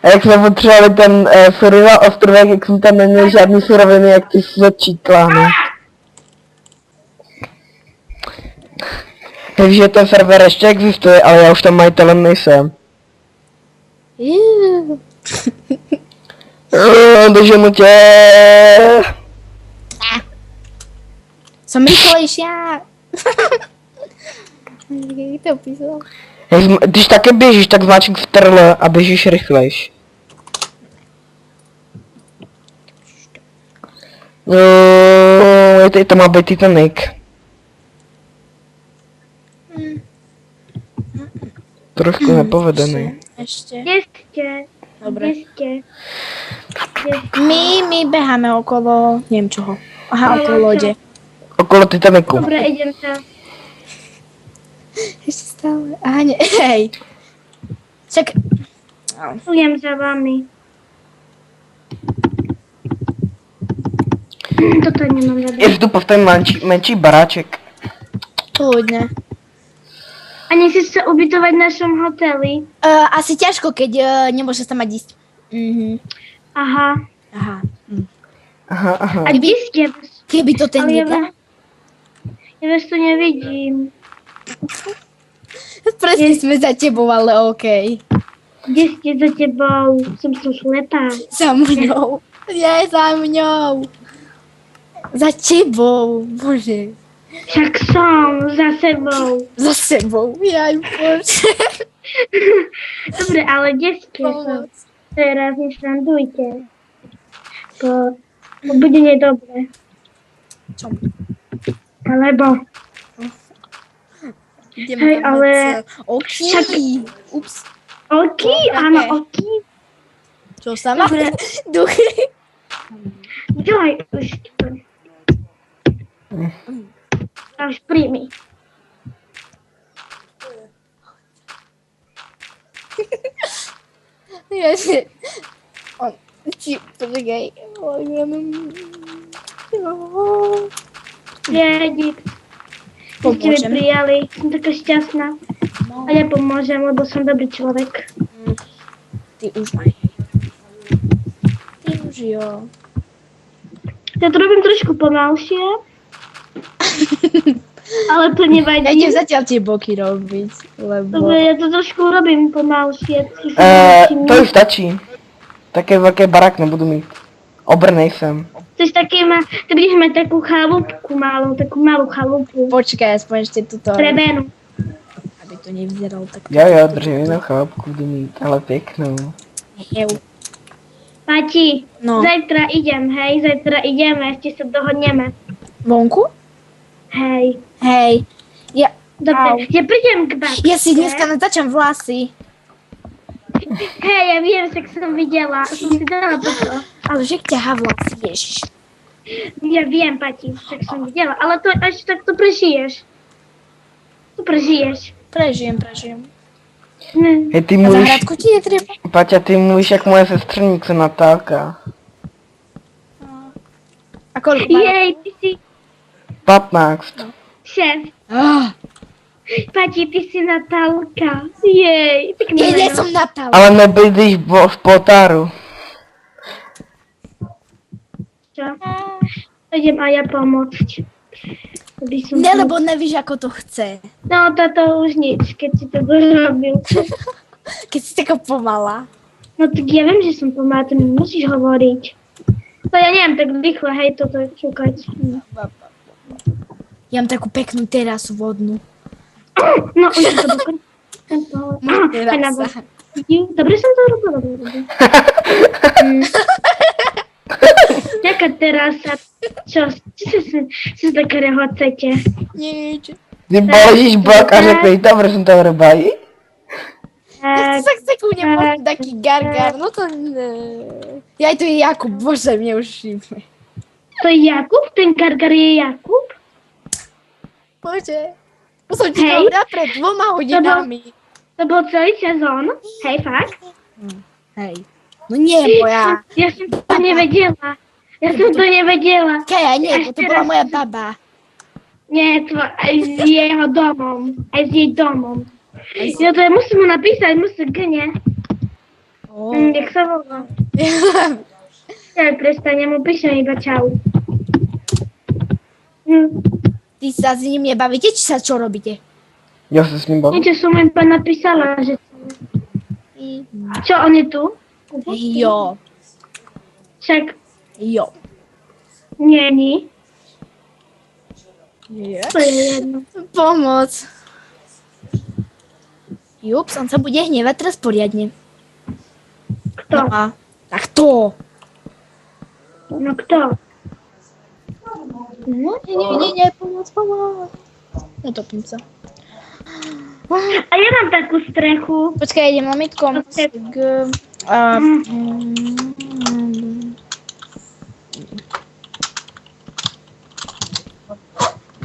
A jak jsme potřebovali ten survival ostrovek, jak jsme tam neměli žádný suroviny, jak ty jsi začítla, ne? Takže ten server ještě existuje, ale já už tam majitelem nejsem. Doženu tě. Som rýchlejšia. Jak to písal? Když také běžíš, tak zmáčkni Ctrl a běžíš rychlejš. To má být Titanic. Trošku nepovedený. Ešte. Kde ste? Dobre. Kde ste? My beháme okolo, neviem čoho. Aha, okolo lode. Okolo Titanicu. Dobre, idem sa. Ešte stále. Aha, nie, hej. Čak. Idem za vami. Toto nemám rada. Je tu ten menší baráček. Kľudne. A nechceš sa ubytovať v našom hoteli? Asi ťažko, keď nemôžeš tam mať ísť. Aha. Aha. Aha. A kde ste? Keby to ten Ale nedá. ja vás tu nevidím. Presne sme za tebou, ale okej. Kde ste za tebou? Som slepá. Za mňou. Nie, za mňou. Za tebou, bože. Však som za sebou. Za sebou, jaj, bože. Dobre, ale kde ste? Teraz nesrandujte. To bude nedobre. Čo? Alebo Ideme Hej, tam na ale- cieľ. Okej. Ups. oky? Také. Áno, oky. Čo sa má? Dobre. Duchy. Joj, už to. A už príjmi. Ja si... Počkaj. Riadi. Vy ste mi Pomôžem. prijali. Som taká šťastná. A ja pomôžem, lebo som dobrý človek. Ty už maj. Ty už jo. Ja to robím trošku pomalšie. Ale to Ja nevadí. idem zatiaľ tie boky robiť, lebo... Dobre, ja to trošku robím pomalšie. To už stačí. Také velké barák nebudu mít. Obrnej jsem. Chceš také ty budeš mať takú chalúbku malú, takú malú chalúbku. Počkaj, aspoň ešte tuto, Drevenú. aby to nevyzeralo tak... Jo, dřevěnou chalupku budu mít, ale pěknou. Heu. Pati, No. zajtra idem, hej, zajtra ideme, ešte sa dohodneme. Vonku? Hej. Hej. Ja, Dobre, ja prídem k babke. ja si dneska natáčam vlasy. Hej, ja viem, však som videla, som si dala toto. Ale že ťahá vlasy, ježiš. Ja viem, Pati, však som videla, ale to až tak to prežiješ. To prežiješ. Prežijem. Ne. Hej, ty A mluvíš, zahradku ti netreba? Paťa, ty mluvíš jak moje sestřenice Natálka. A koľko má? Jej, ty si 15. šéf. Ah, Pati, ty si Natálka. Jej, pekné ja nie meno. som Natália. Ale nebydlíš v Potáru. Čo? Idem aj ja pomôcť. Aby som Ne, lebo nevíš, ako to chce. No, toto už nič, keď si to robil. Keď si taká pomalá. No tak ja viem, že som pomalá, to mi musíš hovoriť. To ja neviem tak rýchlo, hej, toto šukať. Ja mám takú peknú terasu vodnú. No, už to dokončím. Terasa. Dobre som to robil, dobre. Ďaká terasa. Čo si také rehocete? Nič. Ty balíš blok a řekneš, dobre som to robil. Ja sa chce ku mne možno taký gargar, no to ne. Ja aj to je Jakub, bože, mne už šípne. To je Jakub? Ten gargar je Jakub? Bože. To som ti Hej. povedala pred 2 hodinami. To bol celý sezón? Hej, fakt? Hej. No nie, moja. Ja som to nevedela. Ja som to nevedela. Kaja, nie, Až to bola teraz moja som- baba. Nie, to aj s jeho domom. Aj s jej domom. Ja to musím mu napísať, musím, nie? Jak sa volá? Ja prestanem, mu píšem iba čau. Ty sa s ním nebavíte, či sa čo robíte? Já se s ním bavím. Niečo som iba napísala, že... Čo, on je tu? Jo, Však jo. není. Je. To je jedno. Pomoc. Jups, on sa bude hnevať teraz poriadne. Kto? No a tak to. No kto? No, nie, pomoc. Utopím sa. A ja mám takú strechu. Počkaj, idem mamitko.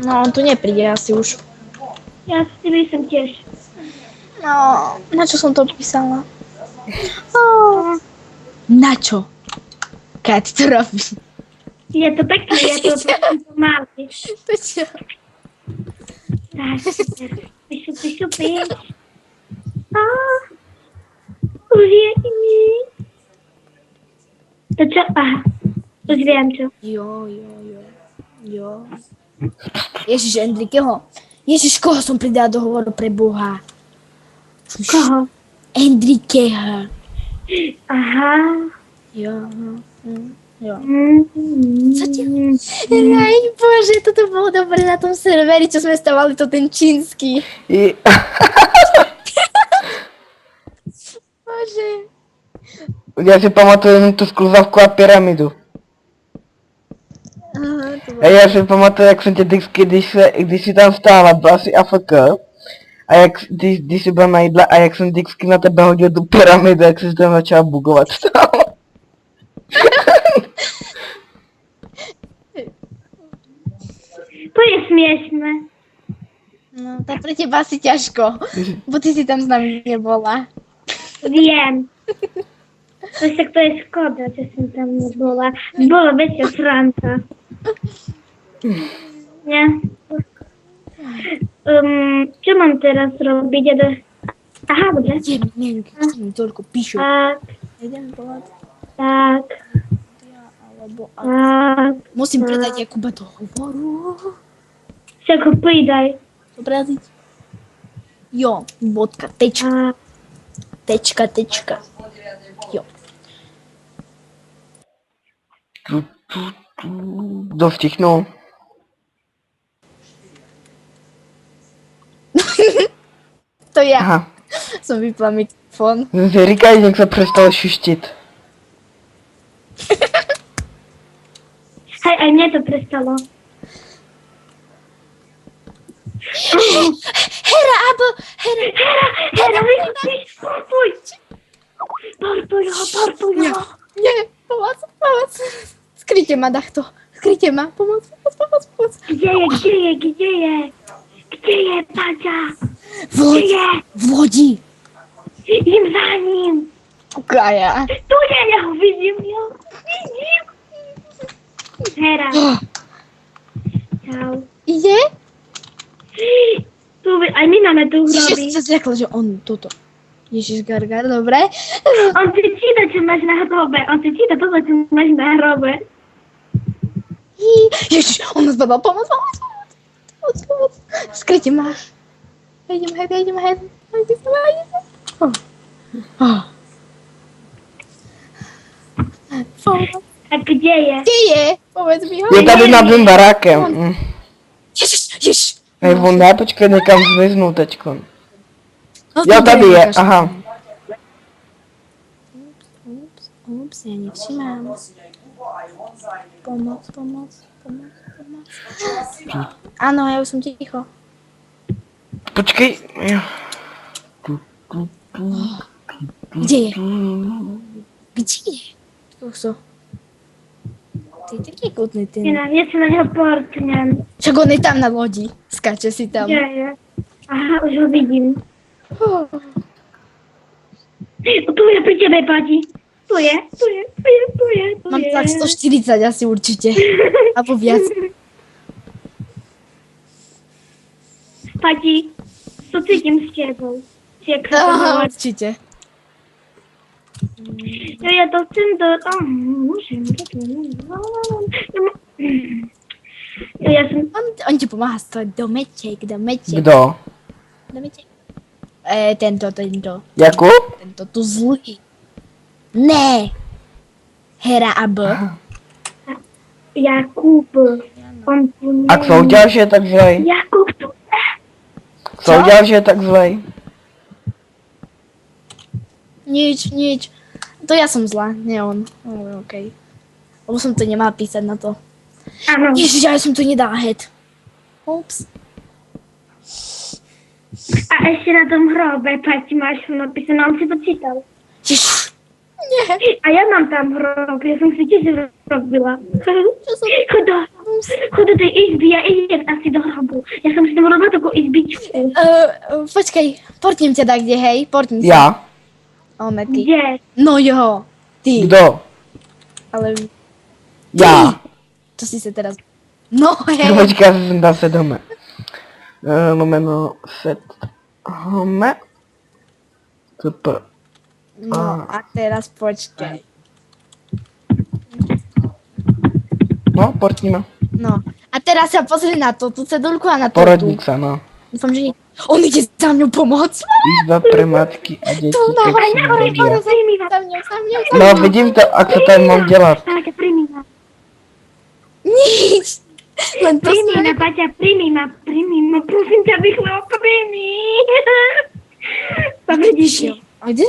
No, on tu nepríde asi už. Ja si myslím tiež. No, na čo som to písala? Oh. Na čo? Keď ty to robíš? Je to pekné, je to pomalý. To čo? Tak, pišu. Už je iný. To čo? Aha, už viem čo. Jo. Ježiš, Enrikeho. Ježiš, koho som pridala do hovoru pre Boha? Koho? Enrikeho. Aha. Jo. Co ti? Mm. Aj Bože, toto bolo dobre na tom serveri, čo sme stavali, to ten čínsky. Bože. Já si pamatuju jen tu skluzavku a pyramidu. Aha, to A bolo. já si pamatuju, jak jsem tě vždycky, když si tam stála, byla si AFK. A jak, když jsi byl na jídle a jak jsem vždycky na tebe hodil tu pyramidu, jak jsi tam začala bugovat. To je smiešné. No, tak pre teba asi ťažko, bo ty si tam s nami nebola. Viem. Však to je škoda, že som tam nebola. Bola väčšia sranda. Nie? Čo mám teraz robiť? Aha, dobre. Idem, mi toľko píšu. Tak, Idem volať. tak, Alebo... tak. Musím predať Jakuba do hovoru. Však ho pridaj. Zobraziť. Jo, bodka, tečka, Tak. Jo. Kdo vtichnul? To ja. Aha. Som vypla mikrofón. Říkají, jak se přestal šuštit. Hej, aj mne to prestalo. Hera, vyš, portuj. Portuj ho. Nie, pomoc. Skryte ma dachto. Skryte ma, pomoc. Kde je, Paťa? V lodi. Idem za ním. Kaja. Tu je, ja ho vidím. Hera. Čau. Ide? Aj my máme tu hroby. Ježiš, sa zrekla, že on toto. Ježiš, Gargar, dobre. On ti číta, čo máš na hrobe. Ježiš, on nás badal, pomoc. Skryte ma. Idem. A kde je? Kde je? Povedz mi ho. Je tady nad mým barákem. Ježiš. Hej, on ne, počkej, někam zmiznul teďko. No, Jo, tady je, ukáž. aha. Ups, ja nevšimám. Pomoc. Áno, ja už som ticho. Počkej. Jo. Kde je? Skúso. Ty taký kutný, ty. Ja sa na neho portnem. Však on je tam na lodi. Skáče si tam. Kde je? Aha, už ho vidím. Tu je pri tebe, Pati. Tu je. Mám tak 140 asi určite. Alebo viac. Pati, to cítim s tebou. Aha, určite. Aha. Aha. Určite. Určite. Jo, ja to chcem môžem. Jo, ja som... On ti pomáha stavať domeček. Kdo? Domeček. Tento. Jakub? Tento tu zlý. Ne. Hera a B. Jakub. On tu nie... A kdo udělal, že je tak zlej? Jakub tu... Kdo udělal, že je tak zlej? Nič. To ja som zlá, nie on. Okej. Lebo som to nemal písať na to. Áno. Ježiš, ja som to nedala head. Ups. A ešte na tom hrobe, Pati, máš napísané, on si to čítal. Ježiš. Nie. A ja mám tam hrob, ja som si tiež robila. Čo som... Chod do tej izby, ja idem asi do hrobu. Ja som si tam robila takú izbičku. Počkaj, portnem ťa tak kde, hej? Portnem sa. Já? Ome, ty. Kde? No jo, ty. Kdo? Ale Já. to si sa teraz... No hej. Počkej, já jsem dal set home. Lomeno set home. TP. No a teraz počkaj. No, portníme. No. A teraz sa pozri na to, tú cedulku a na to. Porodník sa, no. Dúfam, že nie. On ide za mňou pomôcť. Izba pre matky a děti, Tu nahoře, jak se nahoře, rodí. nahoře, za mňou. No, vidím to, a co tady mám dělat? Tak, príjmi ma. Nič. Len to Príjmi sa... ma, Paťa, príjmi ma. Prosím ťa, rýchlo, príjmi. Dobre, díši. A kde?